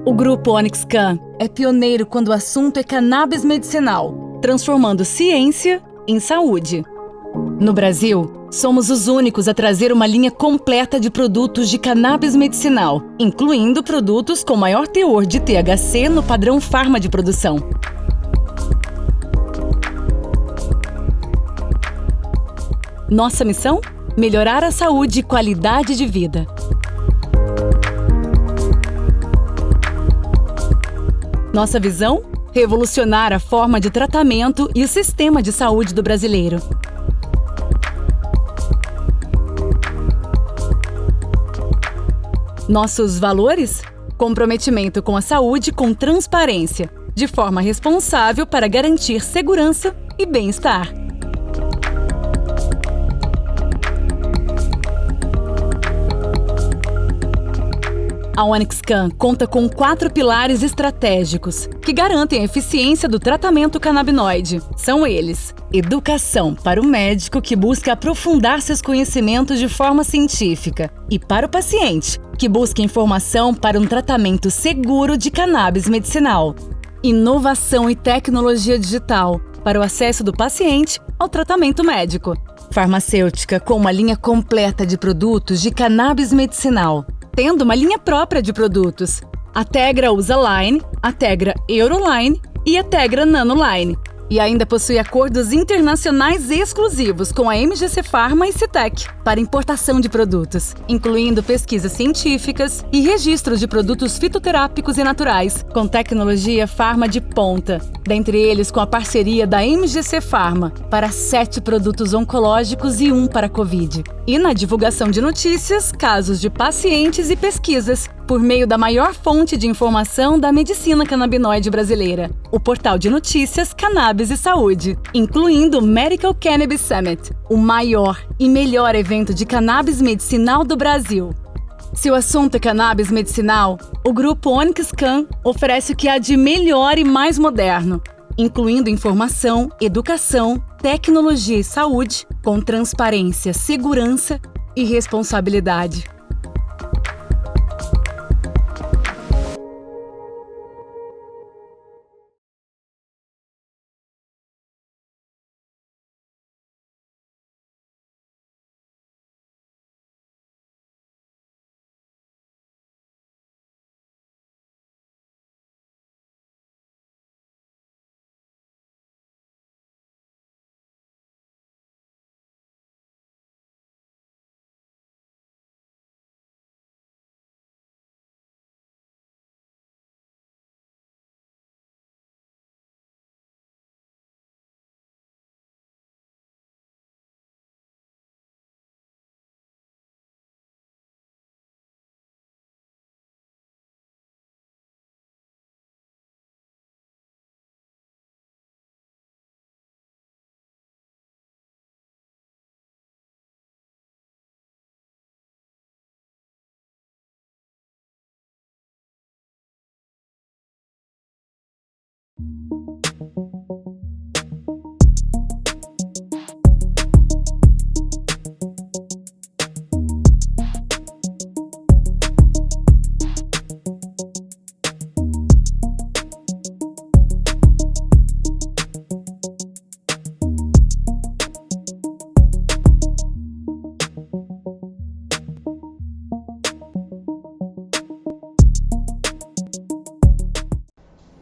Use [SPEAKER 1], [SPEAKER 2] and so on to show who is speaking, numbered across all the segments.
[SPEAKER 1] O grupo Onyx-Can é pioneiro quando o assunto é cannabis medicinal, transformando ciência em saúde. No Brasil, somos os únicos a trazer uma linha completa de produtos de cannabis medicinal, incluindo produtos com maior teor de THC no padrão Farma de produção. Nossa missão? Melhorar a saúde e qualidade de vida. Nossa visão? Revolucionar a forma de tratamento e o sistema de saúde do brasileiro. Nossos valores? Comprometimento com a saúde com transparência, de forma responsável para garantir segurança e bem-estar. A Onyx-Can conta com 4 pilares estratégicos que garantem a eficiência do tratamento canabinoide. São eles: educação para o médico que busca aprofundar seus conhecimentos de forma científica e para o paciente que busca informação para um tratamento seguro de cannabis medicinal. Inovação e tecnologia digital para o acesso do paciente ao tratamento médico. Farmacêutica com uma linha completa de produtos de cannabis medicinal, tendo uma linha própria de produtos. A Tegra usa Line, a Tegra Euroline e a Tegra Nanoline. E ainda possui acordos internacionais exclusivos com a MGC Pharma e Citec para importação de produtos, incluindo pesquisas científicas e registro de produtos fitoterápicos e naturais, com tecnologia farma de ponta, dentre eles com a parceria da MGC Pharma para 7 produtos oncológicos e 1 para Covid. E na divulgação de notícias, casos de pacientes e pesquisas, por meio da maior fonte de informação da medicina canabinoide brasileira, o portal de notícias Cannabis e Saúde, incluindo o Medical Cannabis Summit, o maior e melhor evento de cannabis medicinal do Brasil. Se o assunto é cannabis medicinal, o grupo Onyx-Can oferece o que há de melhor e mais moderno, incluindo informação, educação, tecnologia e saúde, com transparência, segurança e responsabilidade.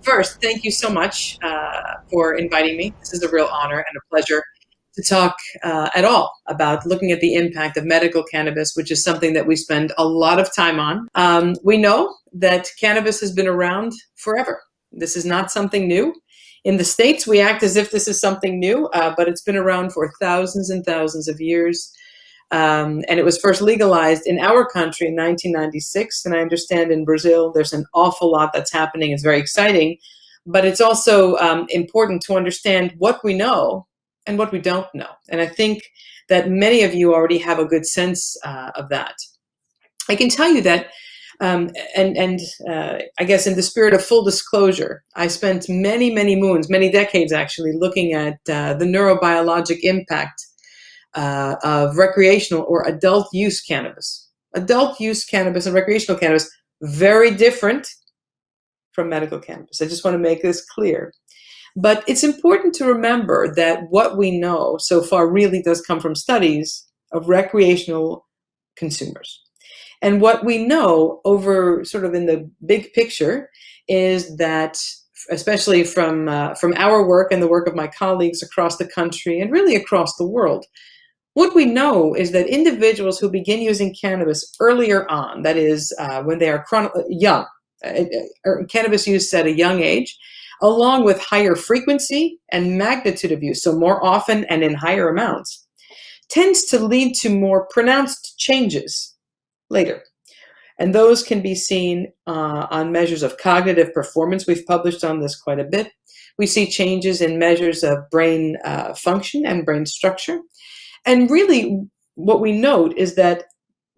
[SPEAKER 2] First, thank you so much for inviting me. This is a real honor and a pleasure to talk at all about looking at the impact of medical cannabis, which is something that we spend a lot of time on. We know that cannabis has been around forever. This is not something new. In the States, we act as if this is something new, but it's been around for thousands and thousands of years. And it was first legalized in our country in 1996. And I understand in Brazil, there's an awful lot that's happening. It's very exciting. But it's also important to understand what we know and what we don't know. And I think that many of you already have a good sense of that. I can tell you that, I guess in the spirit of full disclosure, I spent many moons, many decades actually, looking at the neurobiologic impact of recreational or adult use cannabis. Adult use cannabis and recreational cannabis, very different from medical cannabis. I just want to make this clear. But it's important to remember that what we know so far really does come from studies of recreational consumers. And what we know over sort of in the big picture is that, especially from our work and the work of my colleagues across the country and really across the world, what we know is that individuals who begin using cannabis earlier on, that is, when they are young, cannabis use at a young age, along with higher frequency and magnitude of use, so more often and in higher amounts, tends to lead to more pronounced changes later. And those can be seen on measures of cognitive performance. We've published on this quite a bit. We see changes in measures of brain function and brain structure. And really, what we note is that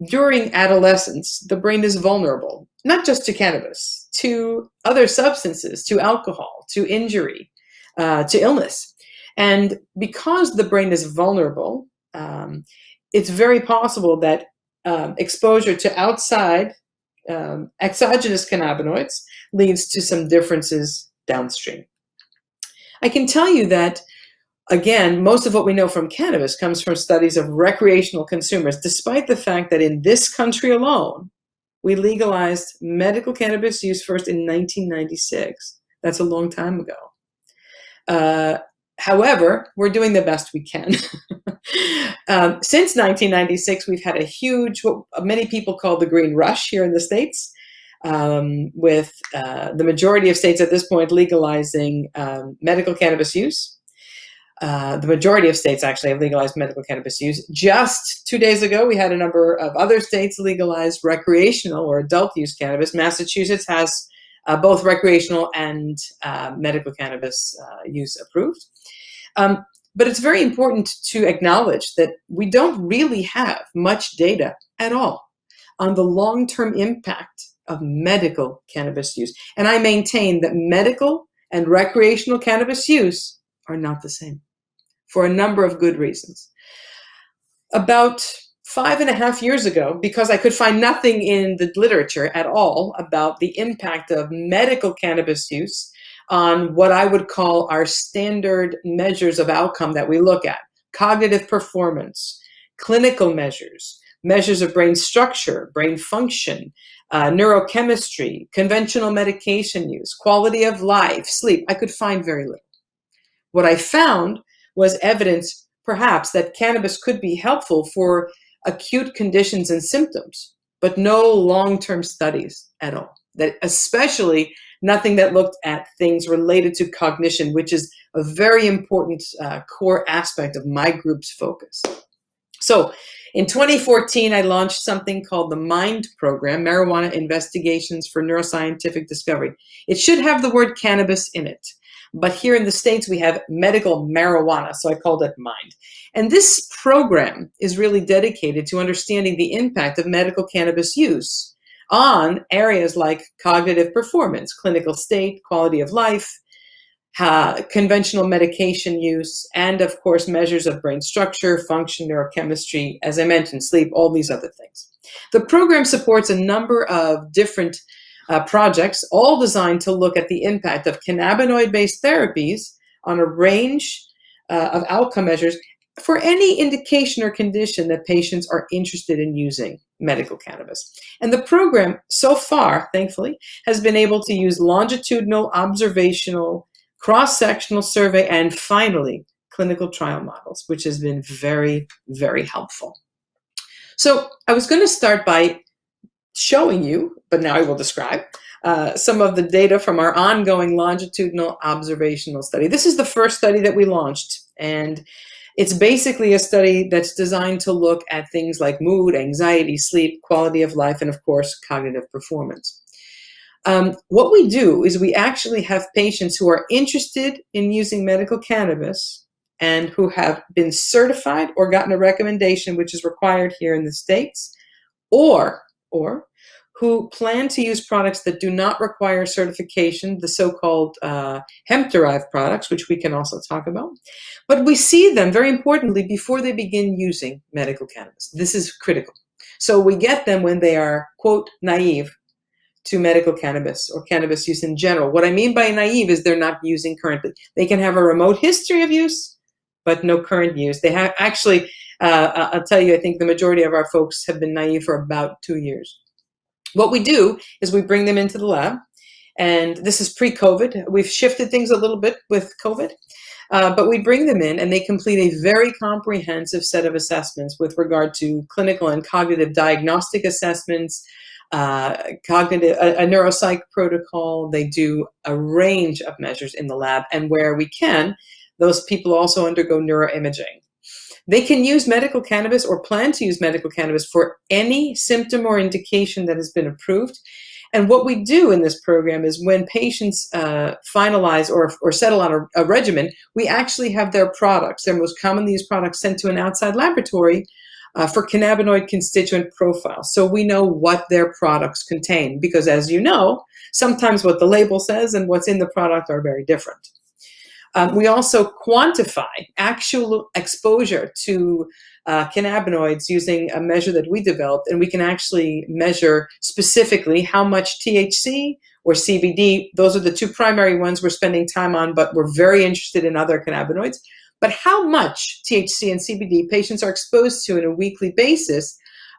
[SPEAKER 2] during adolescence, the brain is vulnerable, not just to cannabis, to other substances, to alcohol, to injury, to illness. And because the brain is vulnerable, it's very possible that exposure to outside exogenous cannabinoids leads to some differences downstream. I can tell you that, again, most of what we know from cannabis comes from studies of recreational consumers, despite the fact that in this country alone, we legalized medical cannabis use first in 1996. That's a long time ago. However, we're doing the best we can. Since 1996, we've had a huge, what many people call the green rush here in the States, with the majority of states at this point legalizing medical cannabis use. The majority of states actually have legalized medical cannabis use. Just 2 days ago, we had a number of other states legalize recreational or adult use cannabis. Massachusetts has both recreational and medical cannabis use approved. But it's very important to acknowledge that we don't really have much data at all on the long-term impact of medical cannabis use. And I maintain that medical and recreational cannabis use are not the same for a number of good reasons. About 5.5 years ago, because I could find nothing in the literature at all about the impact of medical cannabis use on what I would call our standard measures of outcome that we look at: cognitive performance, clinical measures, measures of brain structure, brain function, neurochemistry, conventional medication use, quality of life, sleep. I could find very little. What I found was evidence, perhaps, that cannabis could be helpful for acute conditions and symptoms, but no long-term studies at all. That especially nothing that looked at things related to cognition, which is a very important core aspect of my group's focus. So in 2014, I launched something called the MIND program, Marijuana Investigations for Neuroscientific Discovery. It should have the word cannabis in it. But here in the States, we have medical marijuana, so I called it MIND. And this program is really dedicated to understanding the impact of medical cannabis use on areas like cognitive performance, clinical state, quality of life, conventional medication use, and of course, measures of brain structure, function, neurochemistry, as I mentioned, sleep, all these other things. The program supports a number of different projects, all designed to look at the impact of cannabinoid-based therapies on a range of outcome measures for any indication or condition that patients are interested in using medical cannabis. And the program, so far, thankfully, has been able to use longitudinal, observational, cross-sectional survey, and finally, clinical trial models, which has been very, very helpful. So I was going to start by showing you, but now I will describe, some of the data from our ongoing longitudinal observational study. This is the first study that we launched, and it's basically a study that's designed to look at things like mood, anxiety, sleep, quality of life, and of course, cognitive performance. What we do is we actually have patients who are interested in using medical cannabis and who have been certified or gotten a recommendation, which is required here in the States, or who plan to use products that do not require certification, the so-called hemp-derived products, which we can also talk about. But we see them, very importantly, before they begin using medical cannabis. This is critical. So we get them when they are, quote, naive to medical cannabis or cannabis use in general. What I mean by naive is they're not using currently. They can have a remote history of use, but no current use. They have actually, I'll tell you, I think the majority of our folks have been naive for about 2 years. What we do is we bring them into the lab, and this is pre-COVID. We've shifted things a little bit with COVID, but we bring them in and they complete a very comprehensive set of assessments with regard to clinical and cognitive diagnostic assessments, a neuropsych protocol. They do a range of measures in the lab, and where we can, those people also undergo neuroimaging. They can use medical cannabis or plan to use medical cannabis for any symptom or indication that has been approved. And what we do in this program is when patients finalize or settle on a regimen, we actually have their products, their most commonly used products, sent to an outside laboratory for cannabinoid constituent profiles. So we know what their products contain, because as you know, sometimes what the label says and what's in the product are very different. We also quantify actual exposure to cannabinoids using a measure that we developed, and we can actually measure specifically how much THC or CBD, those are the two primary ones we're spending time on, but we're very interested in other cannabinoids. But how much THC and CBD patients are exposed to on a weekly basis,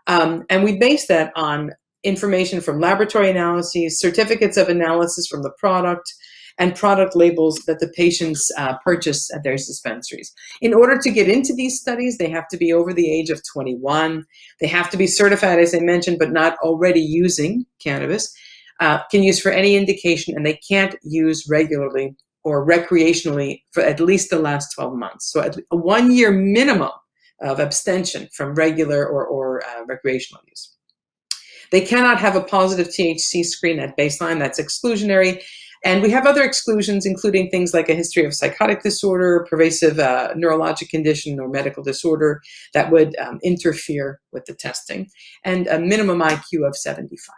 [SPEAKER 2] and we base that on information from laboratory analyses, certificates of analysis from the product, and product labels that the patients purchase at their dispensaries. In order to get into these studies, they have to be over the age of 21. They have to be certified, as I mentioned, but not already using cannabis, can use for any indication, and they can't use regularly or recreationally for at least the last 12 months. So a 1 year minimum of abstention from regular or recreational use. They cannot have a positive THC screen at baseline. That's exclusionary. And we have other exclusions, including things like a history of psychotic disorder, pervasive neurologic condition, or medical disorder that would interfere with the testing, and a minimum IQ of 75.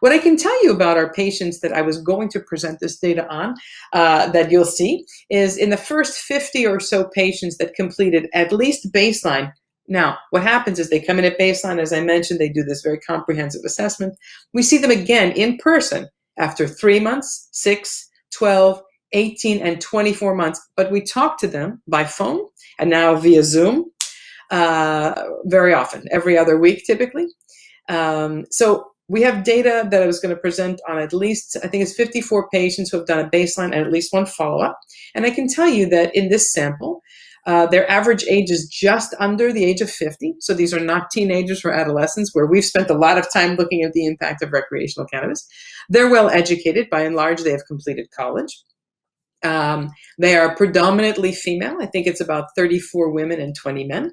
[SPEAKER 2] What I can tell you about our patients that I was going to present this data on, that you'll see, is in the first 50 or so patients that completed at least baseline. Now, what happens is they come in at baseline, as I mentioned, they do this very comprehensive assessment. We see them again in person after 3 months, 6, 12, 18, and 24 months. But we talk to them by phone and now via Zoom very often, every other week typically. So we have data that I was going to present on at least, I think it's 54 patients who have done a baseline and at least one follow-up. And I can tell you that in this sample, their average age is just under the age of 50. So these are not teenagers or adolescents, where we've spent a lot of time looking at the impact of recreational cannabis. They're well educated. By and large, they have completed college. They are predominantly female. I think it's about 34 women and 20 men.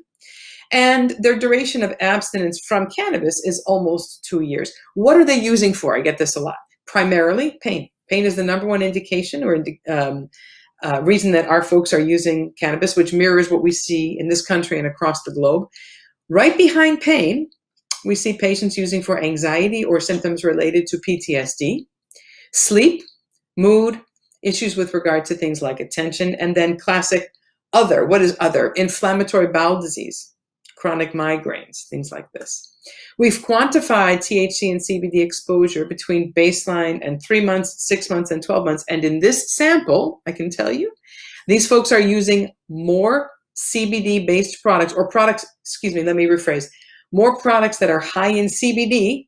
[SPEAKER 2] And their duration of abstinence from cannabis is almost 2 years. What are they using for? I get this a lot. Primarily pain. Pain is the number one indication or reason that our folks are using cannabis, which mirrors what we see in this country and across the globe. Right behind pain, we see patients using for anxiety or symptoms related to PTSD, sleep, mood, issues with regard to things like attention, and then classic other. What is other? Inflammatory bowel disease, chronic migraines, things like this. We've quantified THC and CBD exposure between baseline and 3 months, 6 months, and 12 months. And in this sample, I can tell you, these folks are using more CBD-based products, or products, excuse me, let me rephrase, more products that are high in CBD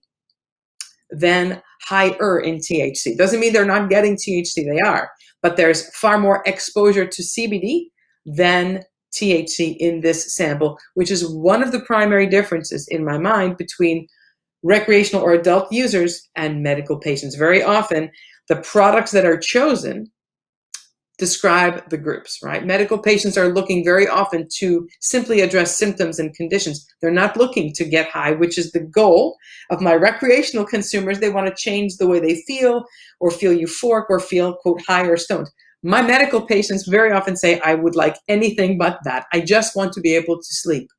[SPEAKER 2] than higher in THC. Doesn't mean they're not getting THC, they are, but there's far more exposure to CBD than THC in this sample, which is one of the primary differences in my mind between recreational or adult users and medical patients. Very often, the products that are chosen describe the groups, right? Medical patients are looking very often to simply address symptoms and conditions. They're not looking to get high, which is the goal of my recreational consumers. They want to change the way they feel, or feel euphoric, or feel, quote, high or stoned. My medical patients very often say, I would like anything but that. I just want to be able to sleep.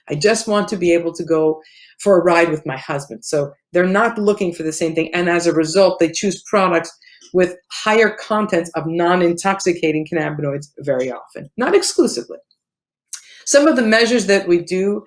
[SPEAKER 2] I just want to be able to go for a ride with my husband. So they're not looking for the same thing. And as a result, they choose products with higher contents of non-intoxicating cannabinoids very often, not exclusively. Some of the measures that we do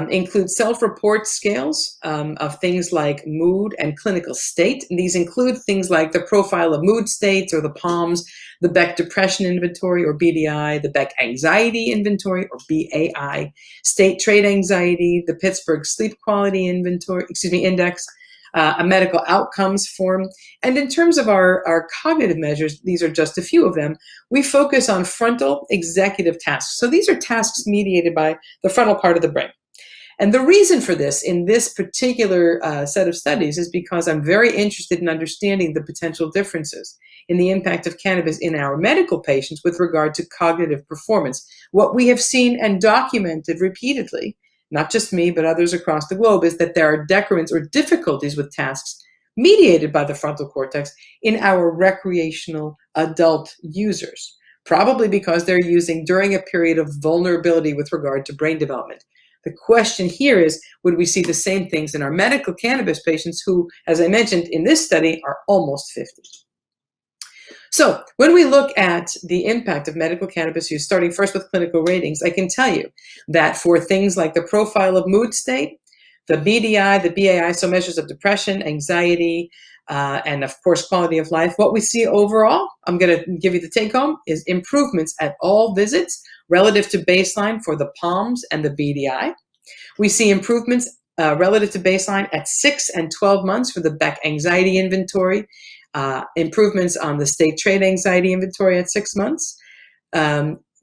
[SPEAKER 2] include self-report scales of things like mood and clinical state. And these include things like the profile of mood states or the PALMS, the Beck Depression Inventory or BDI, the Beck Anxiety Inventory or BAI, State Trait Anxiety, the Pittsburgh Sleep Quality Index, a medical outcomes form. And in terms of our cognitive measures, these are just a few of them. We focus on frontal executive tasks. So these are tasks mediated by the frontal part of the brain. And the reason for this in this particular set of studies is because I'm very interested in understanding the potential differences in the impact of cannabis in our medical patients with regard to cognitive performance. What we have seen and documented repeatedly, not just me, but others across the globe, is that there are decrements or difficulties with tasks mediated by the frontal cortex in our recreational adult users, probably because they're using during a period of vulnerability with regard to brain development. The question here is, would we see the same things in our medical cannabis patients who, as I mentioned in this study, are almost 50? So when we look at the impact of medical cannabis use, starting first with clinical ratings, I can tell you that for things like the profile of mood state, the BDI, the BAI, so measures of depression, anxiety, and of course, quality of life, what we see overall, I'm going to give you the take home, is improvements at all visits relative to baseline for the PALMS and the BDI. We see improvements relative to baseline at 6 and 12 months for the Beck Anxiety Inventory, improvements on the State Trait Anxiety Inventory at 6 months.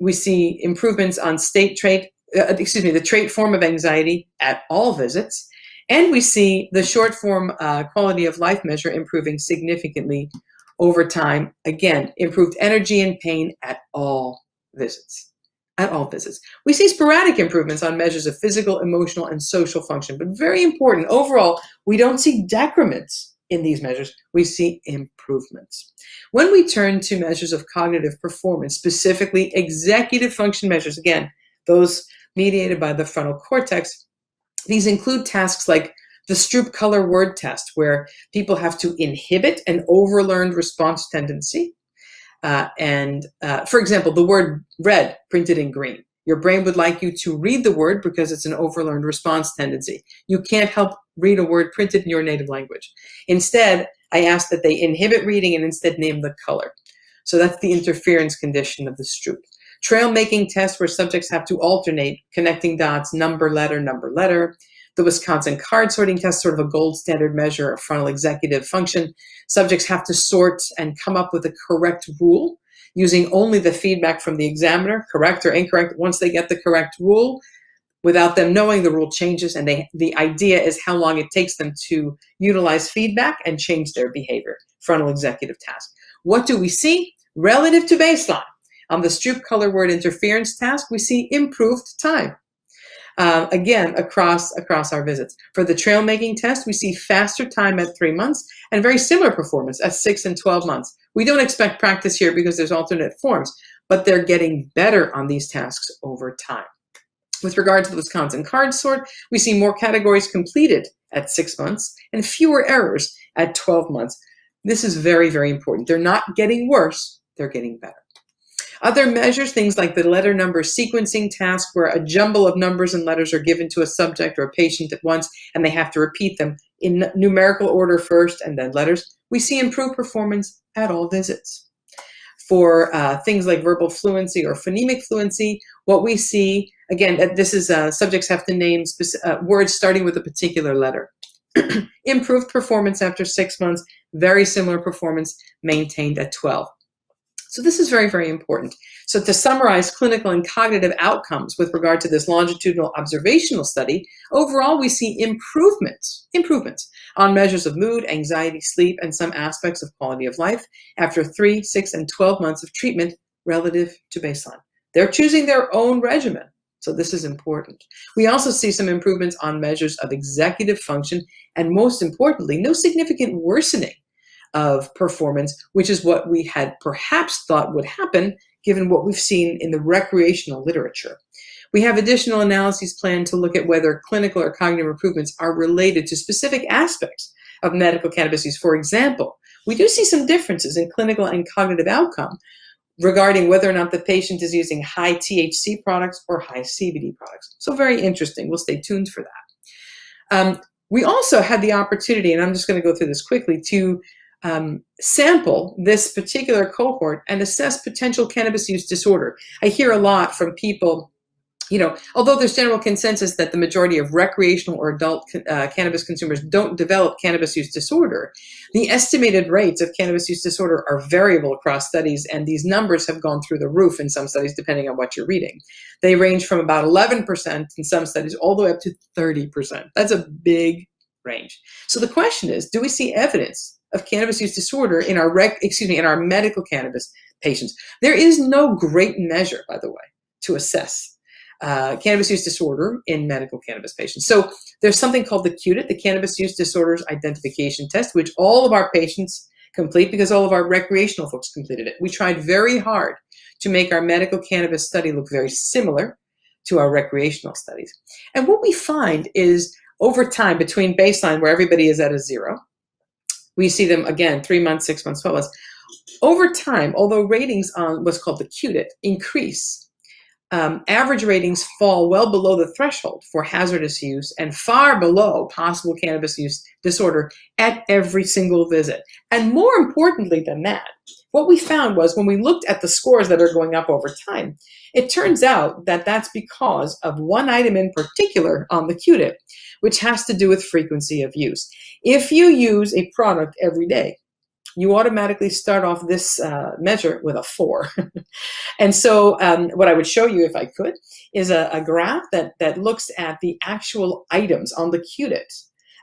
[SPEAKER 2] We see improvements on the trait form of anxiety at all visits. And we see the short form quality of life measure improving significantly over time. Again, improved energy and pain at all visits. At all visits. We see sporadic improvements on measures of physical, emotional, and social function, but very important. Overall, we don't see decrements in these measures. We see improvements. When we turn to measures of cognitive performance, specifically executive function measures, again, those mediated by the frontal cortex, these include tasks like the Stroop color word test, where people have to inhibit an overlearned response tendency. For example, the word red printed in green. Your brain would like you to read the word because it's an overlearned response tendency. You can't help read a word printed in your native language. Instead, I ask that they inhibit reading and instead name the color. So that's the interference condition of the Stroop. Trail making tests where subjects have to alternate connecting dots, number, letter, number, letter. The Wisconsin card sorting test, sort of a gold standard measure of frontal executive function. Subjects have to sort and come up with a correct rule using only the feedback from the examiner, correct or incorrect. Once they get the correct rule, without them knowing, the rule changes, and the idea is how long it takes them to utilize feedback and change their behavior. Frontal executive task. What do we see? Relative to baseline, on the Stroop color word interference task, we see improved time. Again, across our visits. For the trail making test, we see faster time at 3 months and very similar performance at 6 and 12 months. We don't expect practice here because there's alternate forms, but they're getting better on these tasks over time. With regard to the Wisconsin card sort, we see more categories completed at 6 months and fewer errors at 12 months. This is very, very important. They're not getting worse, they're getting better. Other measures, things like the letter number sequencing task, where a jumble of numbers and letters are given to a subject or a patient at once, and they have to repeat them in numerical order first and then letters. We see improved performance at all visits. For things like verbal fluency or phonemic fluency, what we see, again, this is subjects have to name words starting with a particular letter. Improved performance after 6 months, very similar performance maintained at 12. So this is very, very important. So to summarize clinical and cognitive outcomes with regard to this longitudinal observational study, overall we see improvements on measures of mood, anxiety, sleep, and some aspects of quality of life after 3, 6, and 12 months of treatment relative to baseline. They're choosing their own regimen, so this is important. We also see some improvements on measures of executive function, and most importantly, no significant worsening of performance, which is what we had perhaps thought would happen given what we've seen in the recreational literature. We have additional analyses planned to look at whether clinical or cognitive improvements are related to specific aspects of medical cannabis use. For example, we do see some differences in clinical and cognitive outcome regarding whether or not the patient is using high THC products or high CBD products. So very interesting. We'll stay tuned for that. We also had the opportunity, and I'm just going to go through this quickly, to sample this particular cohort and assess potential cannabis use disorder. I hear a lot from people, although there's general consensus that the majority of recreational or adult cannabis consumers don't develop cannabis use disorder, the estimated rates of cannabis use disorder are variable across studies, and these numbers have gone through the roof in some studies, depending on what you're reading. They range from about 11% in some studies all the way up to 30%. That's a big range. So the question is, do we see evidence of cannabis use disorder in our medical cannabis patients? There is no great measure, by the way, to assess cannabis use disorder in medical cannabis patients. So there's something called the QDIT, the Cannabis Use Disorders Identification Test, which all of our patients complete because all of our recreational folks completed it. We tried very hard to make our medical cannabis study look very similar to our recreational studies. And what we find is over time, between baseline, where everybody is at a 0, we see them again 3 months, 6 months, 12 months. Over time, although ratings on what's called the QDIT increase, average ratings fall well below the threshold for hazardous use and far below possible cannabis use disorder at every single visit. And more importantly than that, what we found was when we looked at the scores that are going up over time, it turns out that that's because of one item in particular on the QDIT, which has to do with frequency of use. If you use a product every day, you automatically start off this measure with a 4. And so what I would show you if I could is a graph that looks at the actual items on the QDIT.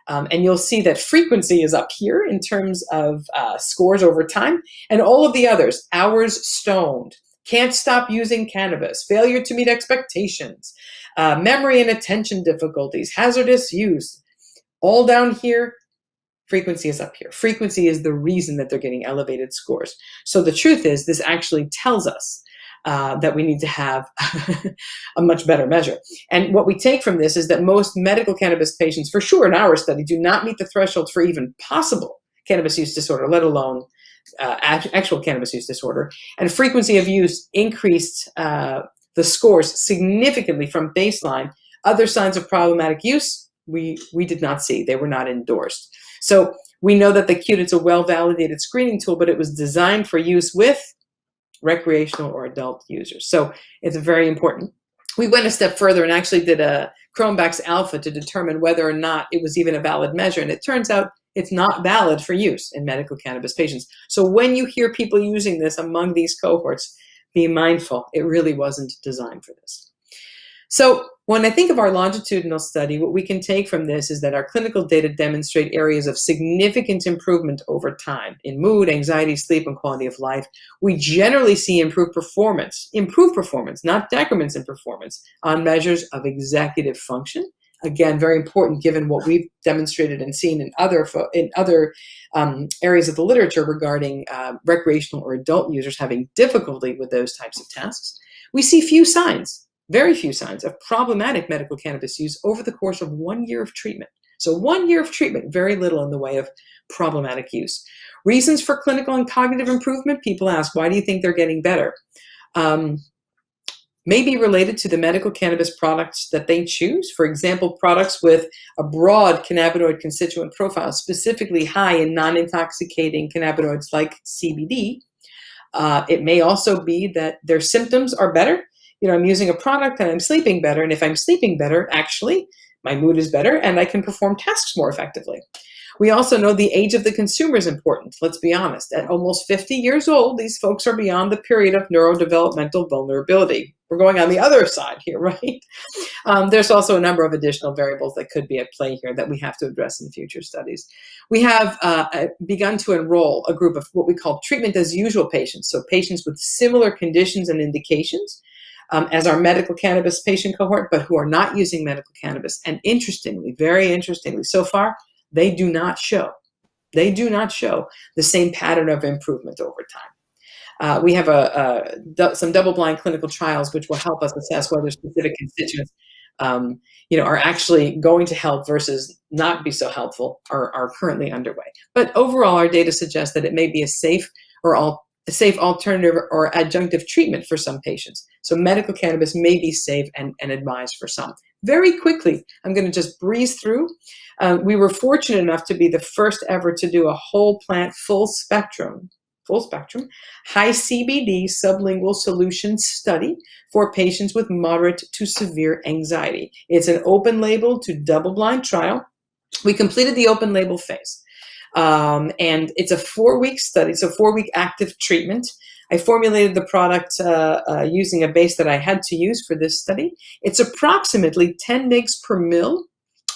[SPEAKER 2] And you'll see that frequency is up here in terms of scores over time. And all of the others, hours stoned, can't stop using cannabis, failure to meet expectations, memory and attention difficulties, hazardous use, all down here. Frequency is up here. Frequency is the reason that they're getting elevated scores. So the truth is, this actually tells us that we need to have a much better measure. And what we take from this is that most medical cannabis patients, for sure in our study, do not meet the threshold for even possible cannabis use disorder, let alone actual cannabis use disorder. And frequency of use increased the scores significantly from baseline. Other signs of problematic use, we did not see. They were not endorsed. So we know that the QDIT's a well-validated screening tool, but it was designed for use with recreational or adult users. So it's very important. We went a step further and actually did a Cronbach's alpha to determine whether or not it was even a valid measure. And it turns out it's not valid for use in medical cannabis patients. So when you hear people using this among these cohorts, be mindful. It really wasn't designed for this. So when I think of our longitudinal study, what we can take from this is that our clinical data demonstrate areas of significant improvement over time in mood, anxiety, sleep, and quality of life. We generally see improved performance, not decrements in performance on measures of executive function. Again, very important given what we've demonstrated and seen in other areas of the literature regarding recreational or adult users having difficulty with those types of tasks. We see very few signs of problematic medical cannabis use over the course of 1 year of treatment. So 1 year of treatment, very little in the way of problematic use. Reasons for clinical and cognitive improvement, people ask, why do you think they're getting better? May be related to the medical cannabis products that they choose. For example, products with a broad cannabinoid constituent profile, specifically high in non-intoxicating cannabinoids like CBD. It may also be that their symptoms are better. I'm using a product and I'm sleeping better. And if I'm sleeping better, actually, my mood is better and I can perform tasks more effectively. We also know the age of the consumer is important. Let's be honest. At almost 50 years old, these folks are beyond the period of neurodevelopmental vulnerability. We're going on the other side here, right? There's also a number of additional variables that could be at play here that we have to address in future studies. We have begun to enroll a group of what we call treatment as usual patients, so patients with similar conditions and indications as our medical cannabis patient cohort, but who are not using medical cannabis. And interestingly, very interestingly, so far, they do not show the same pattern of improvement over time. We have some double-blind clinical trials which will help us assess whether specific constituents are actually going to help versus not be so helpful are currently underway. But overall, our data suggests that it may be a safe or a safe alternative or adjunctive treatment for some patients. So medical cannabis may be safe and advised for some. Very quickly, I'm going to just breeze through. We were fortunate enough to be the first ever to do a whole plant full spectrum, high CBD sublingual solution study for patients with moderate to severe anxiety. It's an open label to double blind trial. We completed the open label phase. And it's a 4-week study, so 4-week active treatment. I formulated the product using a base that I had to use for this study. It's approximately 10 mg per mil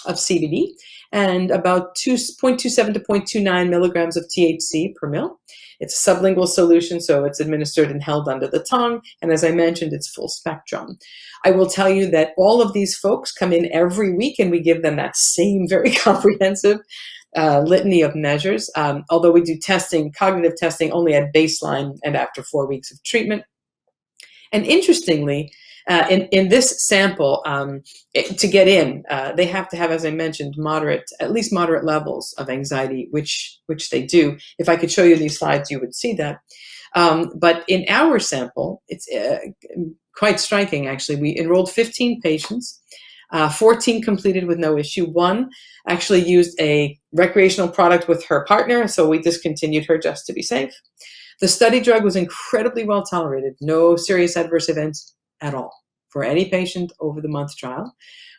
[SPEAKER 2] of CBD and about 0.27 to 0.29 milligrams of THC per mil. It's a sublingual solution, so it's administered and held under the tongue. And as I mentioned, it's full spectrum. I will tell you that all of these folks come in every week and we give them that same very comprehensive litany of measures, although we do testing, cognitive testing, only at baseline and after 4 weeks of treatment. And interestingly, in this sample, to get in, they have to have, as I mentioned, at least moderate levels of anxiety, which they do. If I could show you these slides, you would see that. But in our sample, it's quite striking, actually. We enrolled 15 patients. 14 completed with no issue. 1 actually used a recreational product with her partner, so we discontinued her just to be safe. The study drug was incredibly well tolerated. No serious adverse events at all for any patient over the month trial.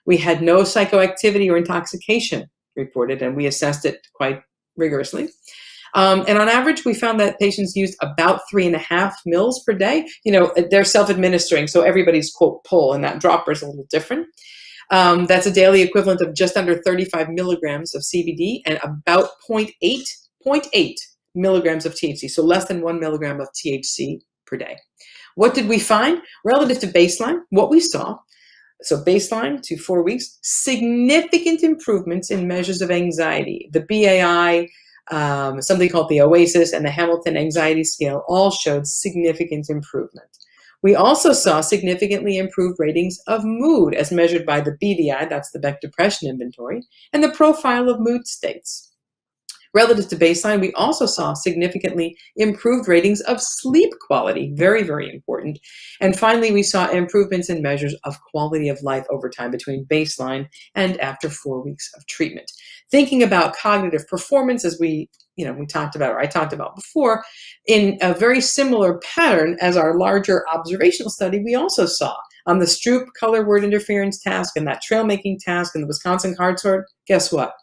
[SPEAKER 2] We had no psychoactivity or intoxication reported, and we assessed it quite rigorously. And on average, we found that patients used about 3.5 mils per day. They're self-administering, so everybody's, quote, pull, and that dropper is a little different. That's a daily equivalent of just under 35 milligrams of CBD and about 0.8 milligrams of THC, so less than 1 milligram of THC per day. What did we find? Relative to baseline, what we saw, so baseline to 4 weeks, significant improvements in measures of anxiety. The BAI, something called the OASIS, and the Hamilton Anxiety Scale all showed significant improvement. We also saw significantly improved ratings of mood as measured by the BDI, that's the Beck Depression Inventory, and the profile of mood states. Relative to baseline, we also saw significantly improved ratings of sleep quality, very, very important. And finally, we saw improvements in measures of quality of life over time between baseline and after 4 weeks of treatment. Thinking about cognitive performance, as we talked about, or I talked about before, in a very similar pattern as our larger observational study, we also saw on the Stroop color word interference task and that trail making task and the Wisconsin card sort, guess what?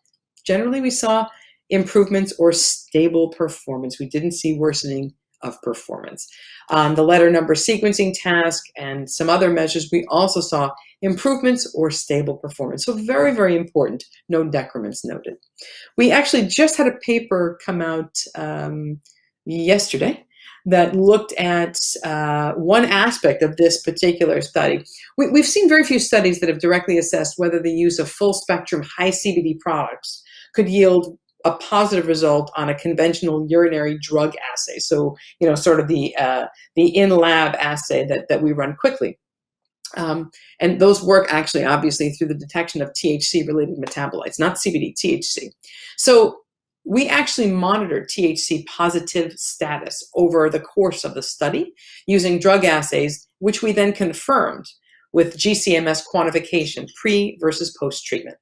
[SPEAKER 2] Generally, we saw improvements or stable performance. We didn't see worsening of performance. On the letter number sequencing task and some other measures, we also saw improvements or stable performance. So very, very important. No decrements noted. We actually just had a paper come out yesterday that looked at one aspect of this particular study. We've seen very few studies that have directly assessed whether the use of full spectrum high CBD products could yield a positive result on a conventional urinary drug assay. So, sort of the in-lab assay that we run quickly. And those work actually, obviously, through the detection of THC-related metabolites, not CBD, THC. So we actually monitored THC positive status over the course of the study using drug assays, which we then confirmed with GCMS quantification, pre versus post-treatment.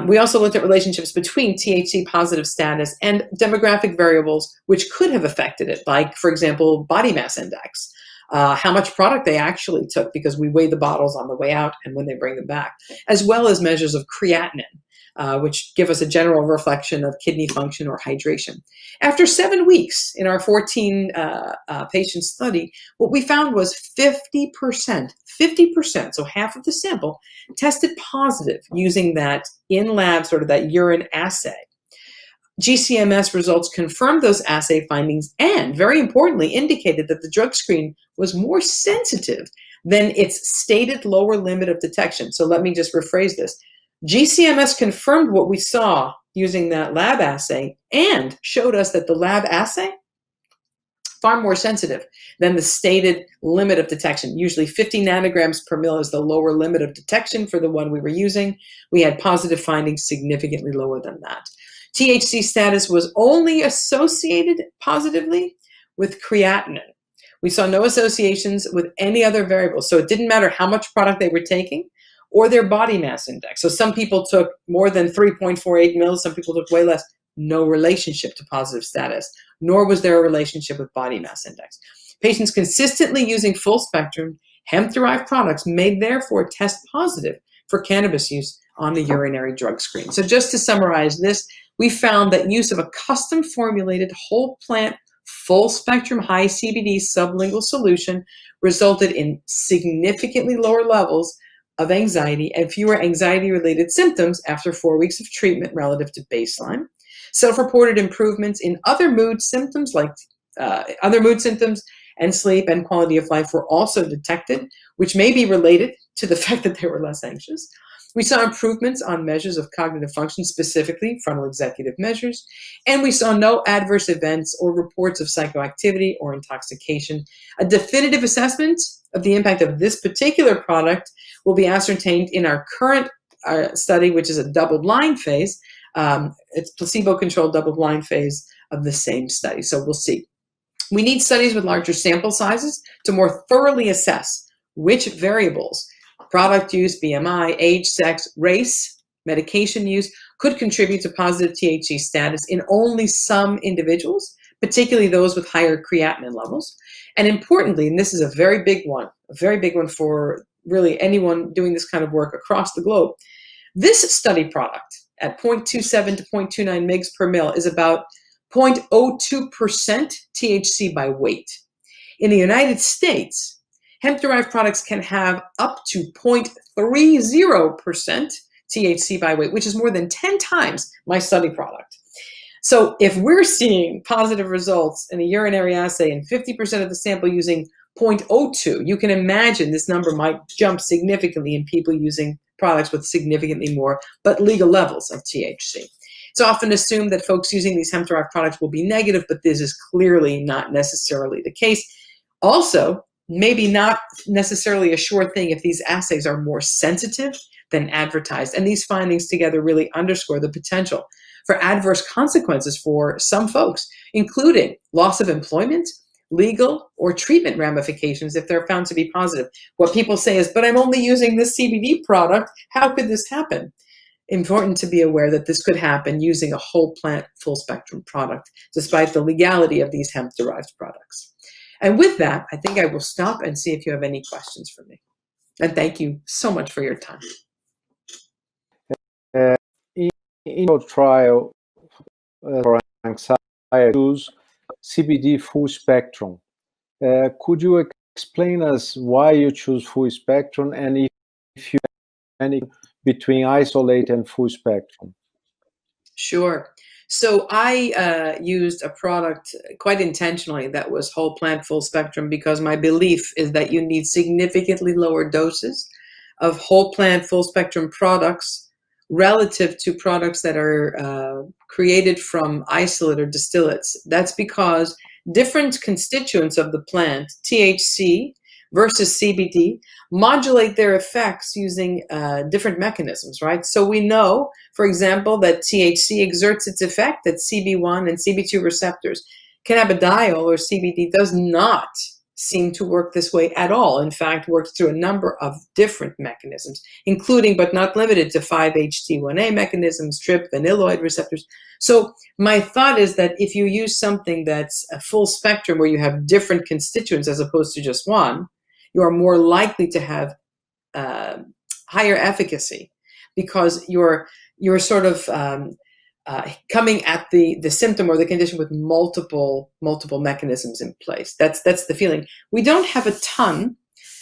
[SPEAKER 2] We also looked at relationships between THC positive status and demographic variables which could have affected it, like, for example, body mass index, how much product they actually took, because we weigh the bottles on the way out and when they bring them back, as well as measures of creatinine, which give us a general reflection of kidney function or hydration. After 7 weeks in our 14 patient study, what we found was 50%, so half of the sample, tested positive using that in-lab, sort of that urine assay. GCMS results confirmed those assay findings and, very importantly, indicated that the drug screen was more sensitive than its stated lower limit of detection. So let me just rephrase this. GCMS confirmed what we saw using that lab assay and showed us that the lab assay far more sensitive than the stated limit of detection. Usually 50 nanograms per mil is the lower limit of detection for the one we were using. We had positive findings significantly lower than that. THC status was only associated positively with creatinine. We saw no associations with any other variables. So it didn't matter how much product they were taking or their body mass index. So some people took more than 3.48 mils, some people took way less. No relationship to positive status, nor was there a relationship with body mass index. Patients consistently using full spectrum hemp-derived products may therefore test positive for cannabis use on the urinary drug screen. So just to summarize this, we found that use of a custom formulated whole plant full spectrum high CBD sublingual solution resulted in significantly lower levels of anxiety and fewer anxiety-related symptoms after 4 weeks of treatment relative to baseline. Self-reported improvements in other mood symptoms and sleep and quality of life were also detected, which may be related to the fact that they were less anxious. We saw improvements on measures of cognitive function, specifically frontal executive measures, and we saw no adverse events or reports of psychoactivity or intoxication. A definitive assessment of the impact of this particular product will be ascertained in our current study, which is a double-blind phase. It's placebo-controlled double-blind phase of the same study, so we'll see. We need studies with larger sample sizes to more thoroughly assess which variables, product use, BMI, age, sex, race, medication use, could contribute to positive THC status in only some individuals, particularly those with higher creatinine levels. And importantly, and this is a very big one for really anyone doing this kind of work across the globe, this study product at 0.27 to 0.29 mg per mil is about 0.02% THC by weight. In the United States, hemp-derived products can have up to 0.30% THC by weight, which is more than 10 times my study product. So if we're seeing positive results in a urinary assay in 50% of the sample using 0.02, you can imagine this number might jump significantly in people using products with significantly more but legal levels of THC. It's often assumed that folks using these hemp-derived products will be negative, but this is clearly not necessarily the case. Also, maybe not necessarily a sure thing if these assays are more sensitive than advertised. And these findings together really underscore the potential for adverse consequences for some folks, including loss of employment, legal, or treatment ramifications if they're found to be positive. What people say is, but I'm only using this CBD product. How could this happen? Important to be aware that this could happen using a whole plant full spectrum product, despite the legality of these hemp-derived products. And with that, I think I will stop and see if you have any questions for me. And thank you so much for your time.
[SPEAKER 3] In your trial for anxiety, use CBD full spectrum. Could you explain us why you choose full spectrum and if you have any between isolate and full spectrum?
[SPEAKER 2] Sure. So I used a product quite intentionally that was whole plant full spectrum because my belief is that you need significantly lower doses of whole plant full spectrum products relative to products that are created from isolate or distillates. That's because different constituents of the plant, THC versus CBD, modulate their effects using different mechanisms, right? So we know, for example, that THC exerts its effect at CB1 and CB2 receptors. Cannabidiol or CBD does not seem to work this way at all. In fact, works through a number of different mechanisms, including but not limited to 5-HT1A mechanisms, TRP, vanilloid receptors. So my thought is that if you use something that's a full spectrum where you have different constituents as opposed to just one, you are more likely to have higher efficacy because you're sort of coming at the symptom or the condition with multiple mechanisms in place. That's the feeling. We don't have a ton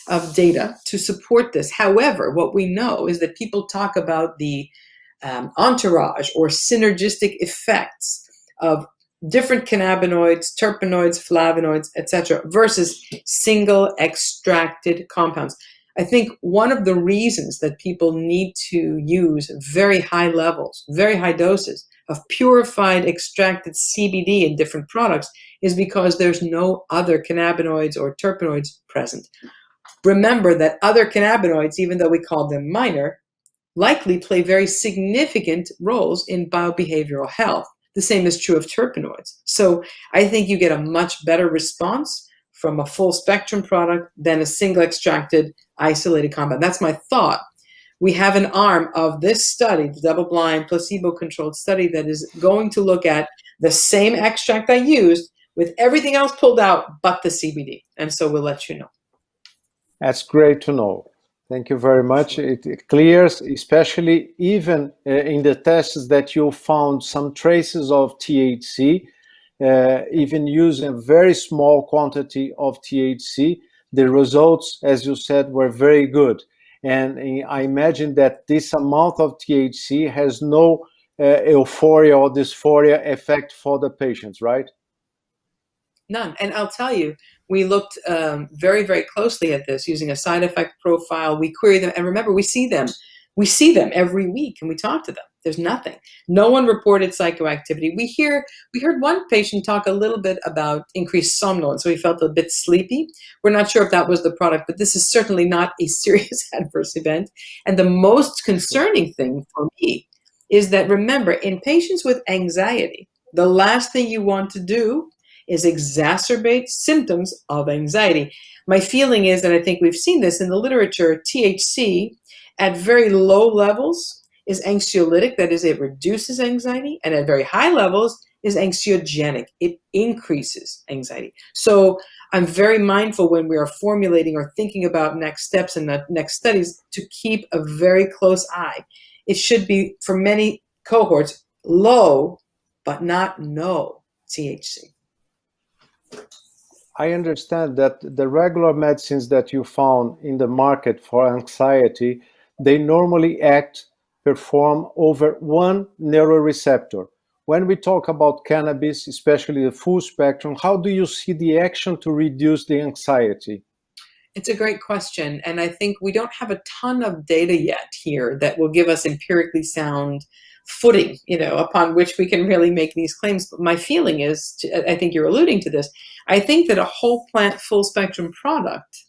[SPEAKER 2] of data to support this. However, what we know is that people talk about the entourage or synergistic effects of different cannabinoids, terpenoids, flavonoids, etc., versus single extracted compounds. I think one of the reasons that people need to use very high levels, very high doses of purified extracted CBD in different products is because there's no other cannabinoids or terpenoids present. Remember that other cannabinoids, even though we call them minor, likely play very significant roles in biobehavioral health. The same is true of terpenoids. So I think you get a much better response from a full spectrum product than a single extracted isolated compound. That's my thought. We have an arm of this study, the double-blind, placebo-controlled study, that is going to look at the same extract I used with everything else pulled out but the CBD. And so we'll let you know.
[SPEAKER 3] That's great to know. Thank you very much. It clears, especially even in the tests that you found some traces of THC, even using a very small quantity of THC. The results, as you said, were very good. And I imagine that this amount of THC has no euphoria or dysphoria effect for the patients, right?
[SPEAKER 2] None. And I'll tell you, we looked very, very closely at this using a side effect profile. We query them. And remember, we see them. We see them every week and we talk to them. There's nothing. No one reported psychoactivity. We heard one patient talk a little bit about increased somnolence, so he felt a bit sleepy. We're not sure if that was the product, but this is certainly not a serious adverse event. And the most concerning thing for me is that, remember, in patients with anxiety, the last thing you want to do is exacerbate symptoms of anxiety. My feeling is, and I think we've seen this in the literature, THC at very low levels is anxiolytic, that is, it reduces anxiety, and at very high levels is anxiogenic, it increases anxiety. So I'm very mindful when we are formulating or thinking about next steps and the next studies to keep a very close eye. It should be, for many cohorts, low, but not no THC.
[SPEAKER 3] I understand that the regular medicines that you found in the market for anxiety, they normally perform over one neuroreceptor. When we talk about cannabis, especially the full spectrum, how do you see the action to reduce the anxiety?
[SPEAKER 2] It's a great question. And I think we don't have a ton of data yet here that will give us empirically sound footing, upon which we can really make these claims. But my feeling is, I think you're alluding to this, I think that a whole plant full spectrum product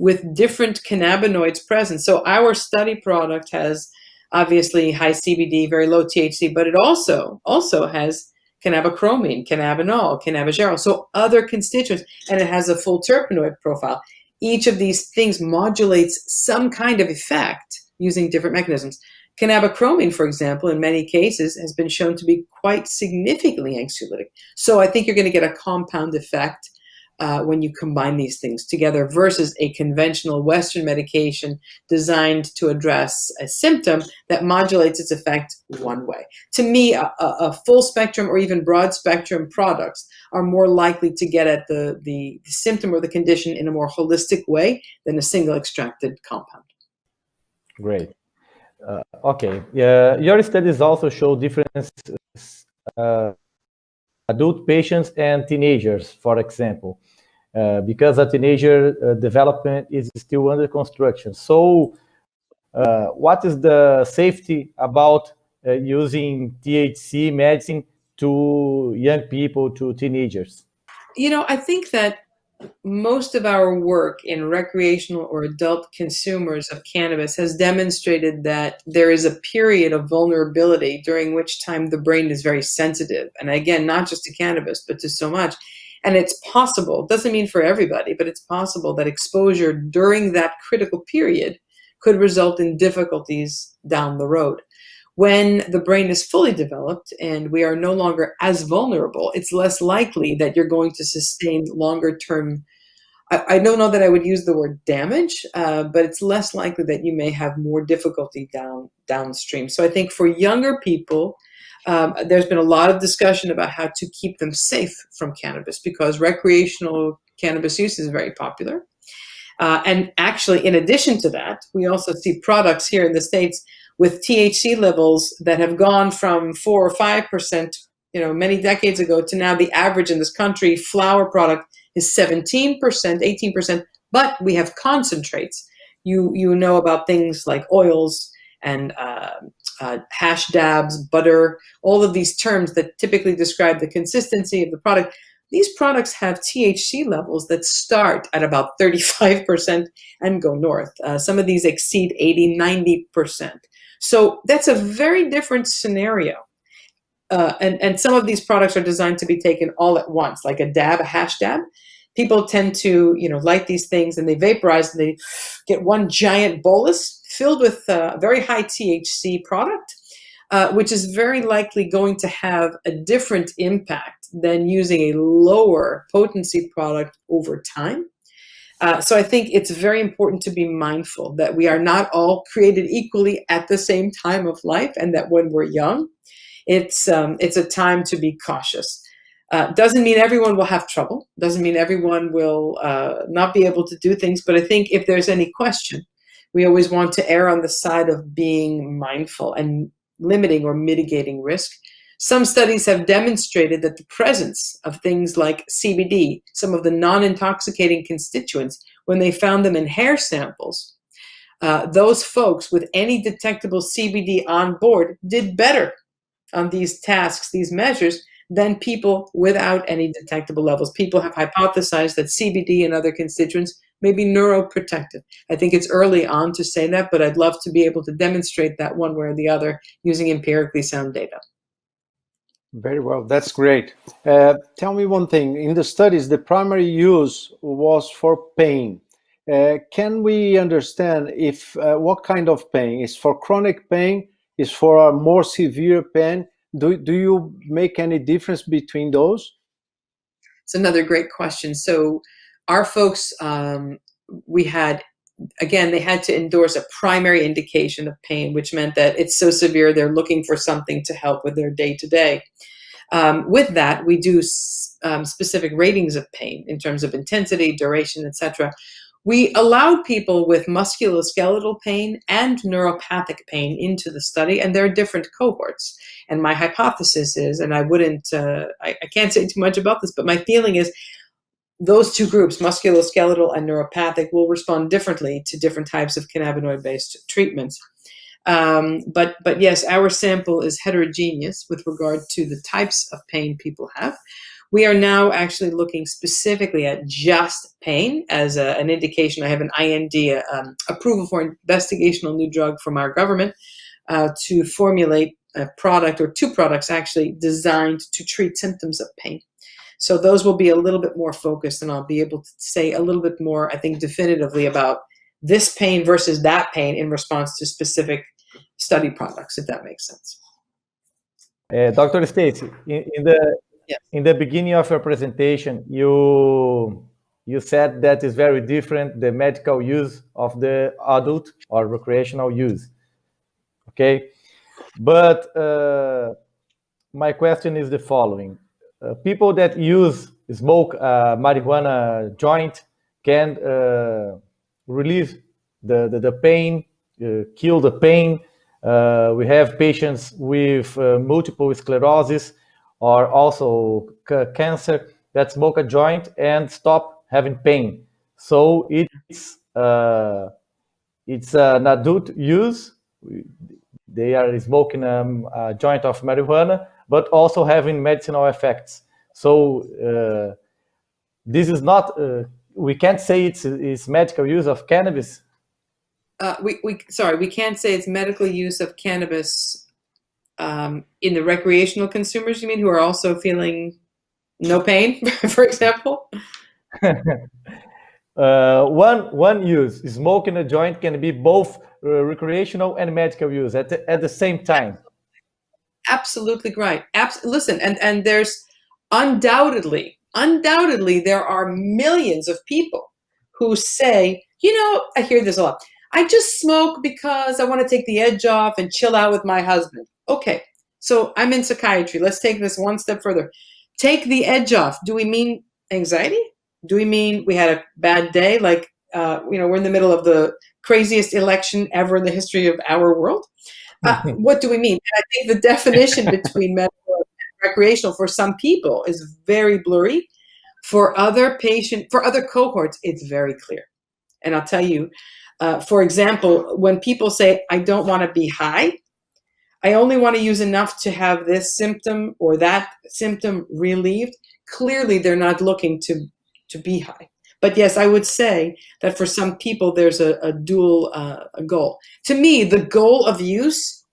[SPEAKER 2] with different cannabinoids present. So our study product has obviously high CBD, very low THC, but it also has cannabichromene, cannabinol, cannabigerol, so other constituents, and it has a full terpenoid profile. Each of these things modulates some kind of effect using different mechanisms. Cannabichromene, for example, in many cases has been shown to be quite significantly anxiolytic. So I think you're going to get a compound effect when you combine these things together versus a conventional Western medication designed to address a symptom that modulates its effect one way. To me, a full spectrum or even broad spectrum products are more likely to get at the symptom or the condition in a more holistic way than a single extracted compound.
[SPEAKER 4] Great. Okay. Your studies also show differences adult patients and teenagers, for example, because a teenager development is still under construction. So what is the safety about using THC medicine to young people, to teenagers?
[SPEAKER 2] I think that most of our work in recreational or adult consumers of cannabis has demonstrated that there is a period of vulnerability during which time the brain is very sensitive. And again, not just to cannabis, but to so much. And it's possible, doesn't mean for everybody, but it's possible that exposure during that critical period could result in difficulties down the road. When the brain is fully developed and we are no longer as vulnerable, it's less likely that you're going to sustain longer term. I don't know that I would use the word damage, but it's less likely that you may have more difficulty downstream. So I think for younger people, there's been a lot of discussion about how to keep them safe from cannabis because recreational cannabis use is very popular. And actually, in addition to that, we also see products here in the States with THC levels that have gone from 4 or 5%, many decades ago, to now the average in this country, flower product is 17%, 18%, but we have concentrates. You know about things like oils and hash dabs, butter, all of these terms that typically describe the consistency of the product. These products have THC levels that start at about 35% and go north. Some of these exceed 80, 90%. So that's a very different scenario. and some of these products are designed to be taken all at once, like a dab, a hash dab. People tend to, light these things and they vaporize and they get one giant bolus filled with a very high THC product, which is very likely going to have a different impact than using a lower potency product over time. So I think it's very important to be mindful that we are not all created equally at the same time of life, and that when we're young, it's a time to be cautious. Doesn't mean everyone will have trouble. Doesn't mean everyone will not be able to do things. But I think if there's any question, we always want to err on the side of being mindful and limiting or mitigating risk. Some studies have demonstrated that the presence of things like CBD, some of the non-intoxicating constituents, when they found them in hair samples, those folks with any detectable CBD on board did better on these tasks, these measures, than people without any detectable levels. People have hypothesized that CBD and other constituents may be neuroprotective. I think it's early on to say that, but I'd love to be able to demonstrate that one way or the other using empirically sound data.
[SPEAKER 3] Very well, that's great. Tell me one thing. In the studies, the primary use was for pain. Can we understand if what kind of pain? Is for chronic pain? Is for a more severe pain? Do you make any difference between those?
[SPEAKER 2] It's another great question. So our folks, we had, again, they had to endorse a primary indication of pain, which meant that it's so severe they're looking for something to help with their day-to-day. With that, we do specific ratings of pain in terms of intensity, duration, etc. We allowed people with musculoskeletal pain and neuropathic pain into the study, and there are different cohorts. And my hypothesis is, and I can't say too much about this, but my feeling is those two groups, musculoskeletal and neuropathic, will respond differently to different types of cannabinoid-based treatments. But yes, our sample is heterogeneous with regard to the types of pain people have. We are now actually looking specifically at just pain as an indication. I have an IND, approval for investigational new drug from our government to formulate a product, or two products actually, designed to treat symptoms of pain. So those will be a little bit more focused, and I'll be able to say a little bit more, I think, definitively about this pain versus that pain in response to specific study products, if that makes sense.
[SPEAKER 4] Dr. Stacy, in the beginning of your presentation, you said that is very different, the medical use of the adult or recreational use. Okay, but my question is the following. People that smoke marijuana joint can relieve the pain, kill the pain. We have patients with multiple sclerosis or also cancer that smoke a joint and stop having pain. So it's an adult use. They are smoking a joint of marijuana, but also having medicinal effects. So this is not, we can't say it's medical use of cannabis.
[SPEAKER 2] We can't say it's medical use of cannabis in the recreational consumers, you mean, who are also feeling no pain, for example?
[SPEAKER 4] One use, smoking a joint can be both recreational and medical use at the same time.
[SPEAKER 2] Absolutely right. Listen, and there's undoubtedly there are millions of people who say, I hear this a lot, I just smoke because I want to take the edge off and chill out with my husband. Okay, so I'm in psychiatry. Let's take this one step further. Take the edge off. Do we mean anxiety? Do we mean we had a bad day? Like, we're in the middle of the craziest election ever in the history of our world. What do we mean? And I think the definition between medical and recreational for some people is very blurry. For other cohorts, it's very clear. And I'll tell you, for example, when people say, I don't want to be high, I only want to use enough to have this symptom or that symptom relieved, clearly they're not looking to be high. But yes, I would say that for some people, there's a dual goal. To me, the goal of use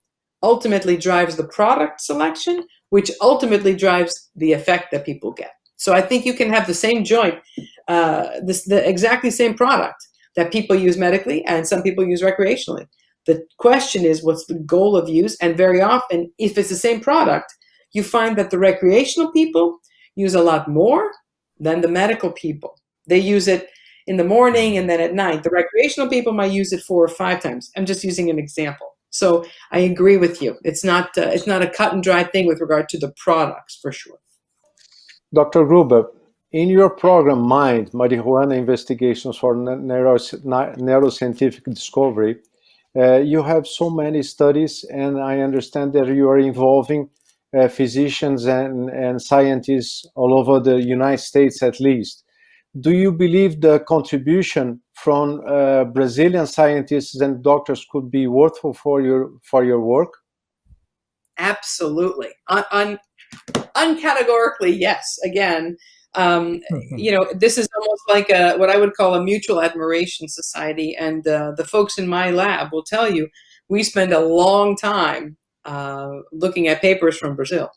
[SPEAKER 2] ultimately drives the product selection, which ultimately drives the effect that people get. So I think you can have the same joint, the exactly same product that people use medically and some people use recreationally. The question is, what's the goal of use? And very often, if it's the same product, you find that the recreational people use a lot more than the medical people. They use it in the morning and then at night. The recreational people might use it 4 or 5 times. I'm just using an example. So I agree with you. It's not a cut and dry thing with regard to the products, for sure.
[SPEAKER 3] Dr. Gruber, in your program, Mind, Marijuana Investigations for Neuroscientific Discovery, you have so many studies, and I understand that you are involving physicians and scientists all over the United States, at least. Do you believe the contribution from Brazilian scientists and doctors could be worthwhile for your work?
[SPEAKER 2] Absolutely. Uncategorically, yes. Again, this is almost like what I would call a mutual admiration society. And the folks in my lab will tell you, we spend a long time looking at papers from Brazil.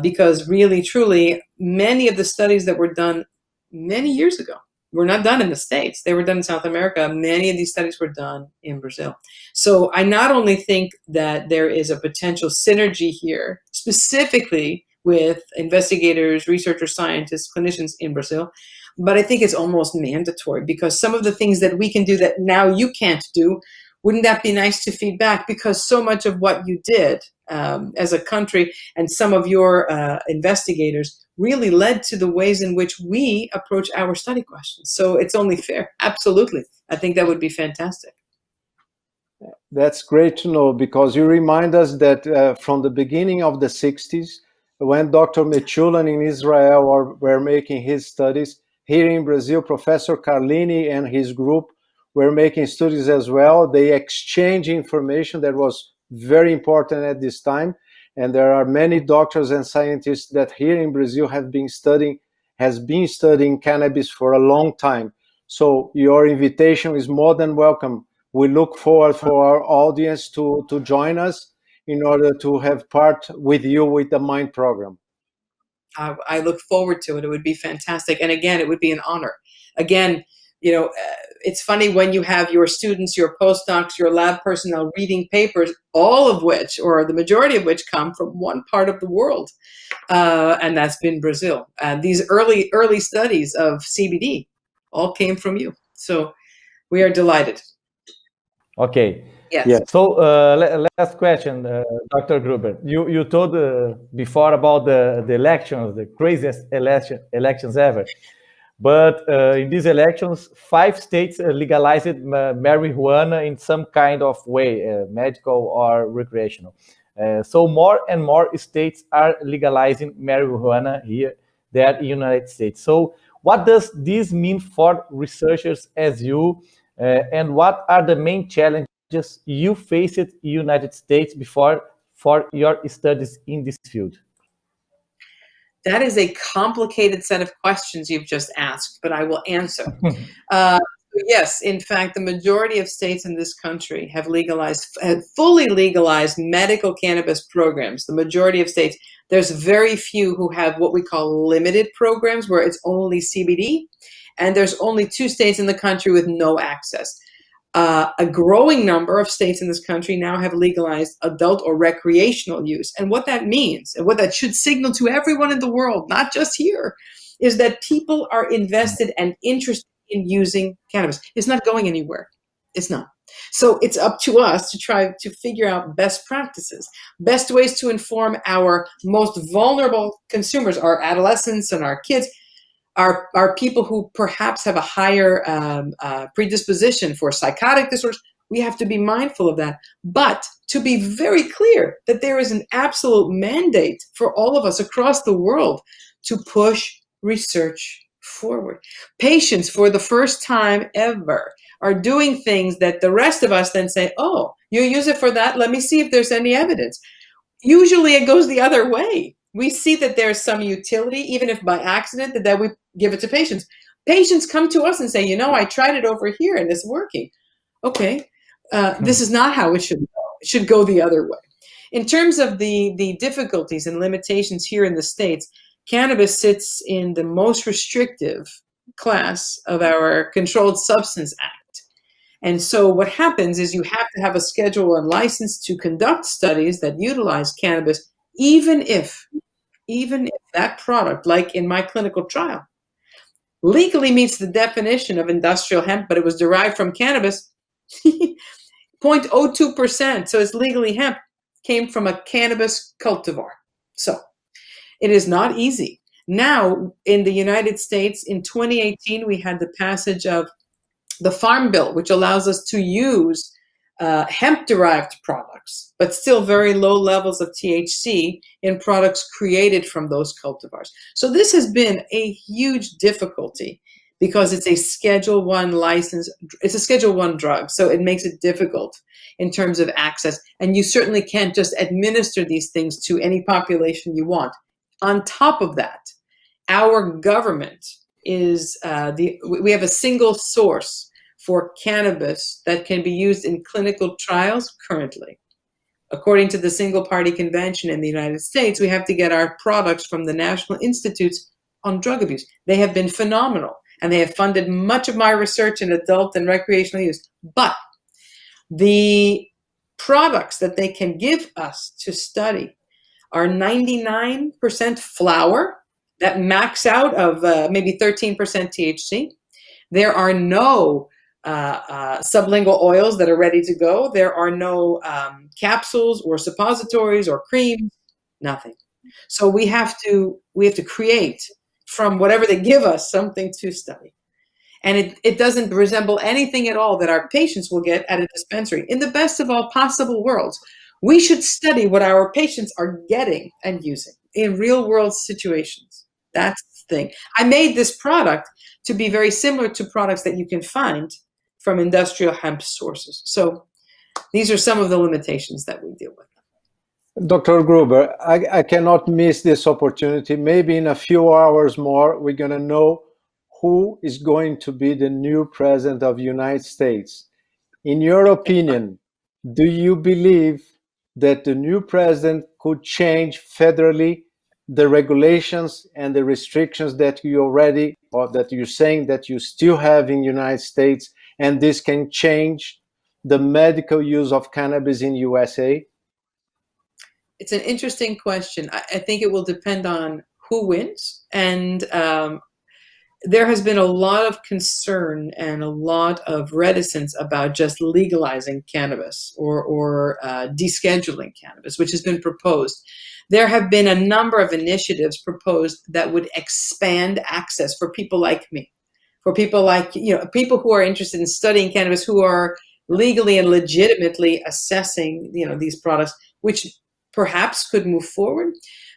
[SPEAKER 2] Because really, truly, many of the studies that were done many years ago were not done in the States. They were done in South America. Many of these studies were done in Brazil. So I not only think that there is a potential synergy here, specifically with investigators, researchers, scientists, clinicians in Brazil, but I think it's almost mandatory, because some of the things that we can do that now you can't do, wouldn't that be nice to feed back? Because so much of what you did as a country and some of your investigators really led to the ways in which we approach our study questions. So it's only fair. Absolutely. I think that would be fantastic.
[SPEAKER 3] That's great to know, because you remind us that from the beginning of the 60s, when Dr. Mechulan in Israel were making his studies, here in Brazil, Professor Carlini and his group were making studies as well. They exchange information that was very important at this time. And there are many doctors and scientists that here in Brazil has been studying cannabis for a long time. So your invitation is more than welcome. We look forward for our audience to join us in order to have part with you with the MIND program.
[SPEAKER 2] I look forward to it. It would be fantastic. And again, it would be an honor. Again, it's funny when you have your students, your postdocs, your lab personnel reading papers, all of which, or the majority of which, come from one part of the world, and that's been Brazil. And these early studies of CBD all came from you. So we are delighted.
[SPEAKER 4] Okay.
[SPEAKER 2] Yes.
[SPEAKER 4] So last question, Dr. Gruber. You told before about the elections, the craziest elections ever. But in these elections, 5 states legalized marijuana in some kind of way, medical or recreational. So more and more states are legalizing marijuana there in the United States. So what does this mean for researchers as you, and what are the main challenges you faced in the United States for your studies in this field?
[SPEAKER 2] That is a complicated set of questions you've just asked, but I will answer. Yes, in fact, the majority of states in this country have fully legalized medical cannabis programs. The majority of states. There's very few who have what we call limited programs, where it's only CBD, and there's only 2 states in the country with no access. A growing number of states in this country now have legalized adult or recreational use. And what that means, and what that should signal to everyone in the world, not just here, is that people are invested and interested in using cannabis. It's not going anywhere. It's not. So it's up to us to try to figure out best practices, best ways to inform our most vulnerable consumers, our adolescents and our kids, are people who perhaps have a higher predisposition for psychotic disorders. We have to be mindful of that. But to be very clear that there is an absolute mandate for all of us across the world to push research forward. Patients, for the first time ever, are doing things that the rest of us then say, oh, you use it for that? Let me see if there's any evidence. Usually it goes the other way. We see that there's some utility, even if by accident, that we give it to patients. Patients come to us and say, I tried it over here and it's working. Okay, this is not how it should go. It should go the other way. In terms of the difficulties and limitations here in the States, cannabis sits in the most restrictive class of our Controlled Substance Act. And so what happens is you have to have a Schedule I license to conduct studies that utilize cannabis, even if that product, like in my clinical trial, legally meets the definition of industrial hemp, but it was derived from cannabis, 0.02%, so it's legally hemp, came from a cannabis cultivar. So it is not easy. Now, in the United States, in 2018, we had the passage of the Farm Bill, which allows us to use hemp-derived products, but still very low levels of THC in products created from those cultivars. So this has been a huge difficulty because it's a Schedule I license. It's a Schedule I drug, so it makes it difficult in terms of access. And you certainly can't just administer these things to any population you want. On top of that, our government is we have a single source for cannabis that can be used in clinical trials currently. According to the Single Party Convention in the United States, we have to get our products from the National Institutes on Drug Abuse. They have been phenomenal, and they have funded much of my research in adult and recreational use. But the products that they can give us to study are 99% flower that max out of maybe 13% THC. There are no sublingual oils that are ready to go. There are no capsules or suppositories or creams, nothing. So we have to create from whatever they give us something to study. And it doesn't resemble anything at all that our patients will get at a dispensary. In the best of all possible worlds, we should study what our patients are getting and using in real world situations. That's the thing. I made this product to be very similar to products that you can find from industrial hemp sources. So these are some of the limitations that we deal with.
[SPEAKER 3] Dr. Gruber, I cannot miss this opportunity. Maybe in a few hours more, we're going to know who is going to be the new president of the United States. In your opinion, do you believe that the new president could change federally the regulations and the restrictions that you already, or that you're saying that you still have in the United States, and this can change the medical use of cannabis in USA?
[SPEAKER 2] It's an interesting question. I think it will depend on who wins. And there has been a lot of concern and a lot of reticence about just legalizing cannabis or descheduling cannabis, which has been proposed. There have been a number of initiatives proposed that would expand access for people like me, for people like, people who are interested in studying cannabis, who are legally and legitimately assessing, these products, which perhaps could move forward.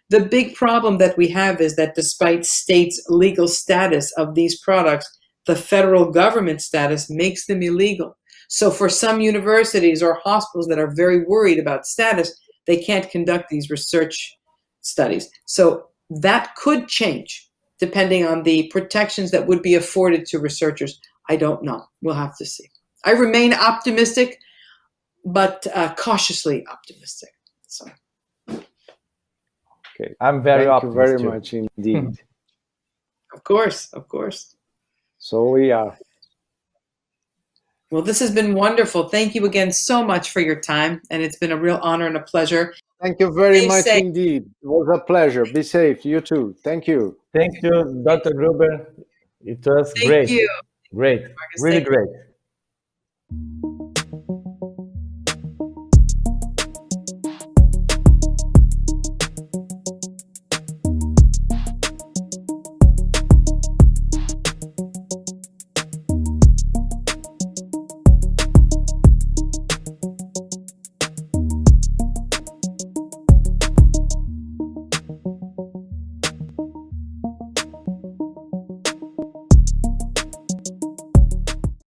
[SPEAKER 2] The big problem that we have is that despite states' legal status of these products, the federal government status makes them illegal. So for some universities or hospitals that are very worried about status, they can't conduct these research studies. So that could change depending on the protections that would be afforded to researchers. I don't know. We'll have to see. I remain optimistic, but cautiously optimistic. So.
[SPEAKER 3] Okay.
[SPEAKER 4] I'm very optimistic.
[SPEAKER 3] Thank you very much indeed.
[SPEAKER 2] Of course, of course.
[SPEAKER 3] So we are.
[SPEAKER 2] Well, this has been wonderful. Thank you again so much for your time, and it's been a real honor and a pleasure.
[SPEAKER 3] Thank you very
[SPEAKER 2] Stay
[SPEAKER 3] much
[SPEAKER 2] safe.
[SPEAKER 3] indeed. It was a pleasure. Be safe. You too. Thank you.
[SPEAKER 4] Thank you, Dr. Gruber. It was
[SPEAKER 2] Thank
[SPEAKER 4] great.
[SPEAKER 2] you.
[SPEAKER 4] Great.
[SPEAKER 2] Marcus,
[SPEAKER 4] Really
[SPEAKER 2] thank you.
[SPEAKER 4] great.